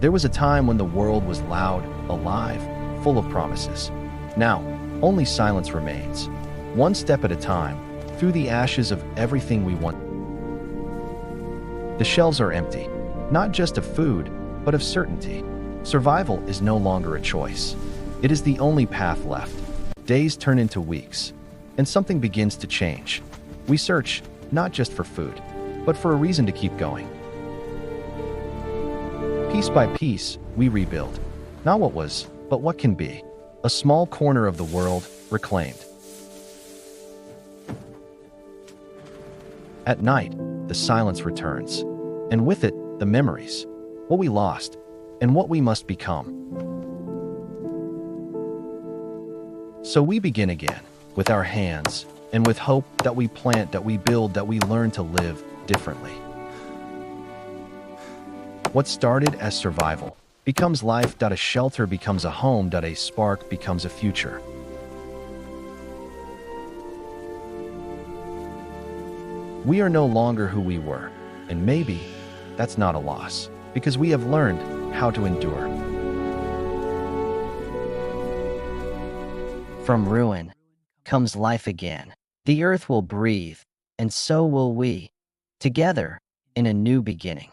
There was a time when the world was loud, alive, full of promises. Now, only silence remains. One step at a time, through the ashes of everything we want. The shelves are empty, not just of food, but of certainty. Survival is no longer a choice. It is the only path left. Days turn into weeks, and something begins to change. We search, not just for food, but for a reason to keep going. Piece by piece, we rebuild. Not what was, but what can be. A small corner of the world, reclaimed. At night, the silence returns, and with it, the memories, what we lost, and what we must become. So we begin again, with our hands, and with hope that we plant, that we build, that we learn to live differently. What started as survival becomes life. A shelter becomes a home. A spark becomes a future. We are no longer who we were, and maybe that's not a loss, because we have learned how to endure. From ruin comes life again. The earth will breathe, and so will we, together in a new beginning.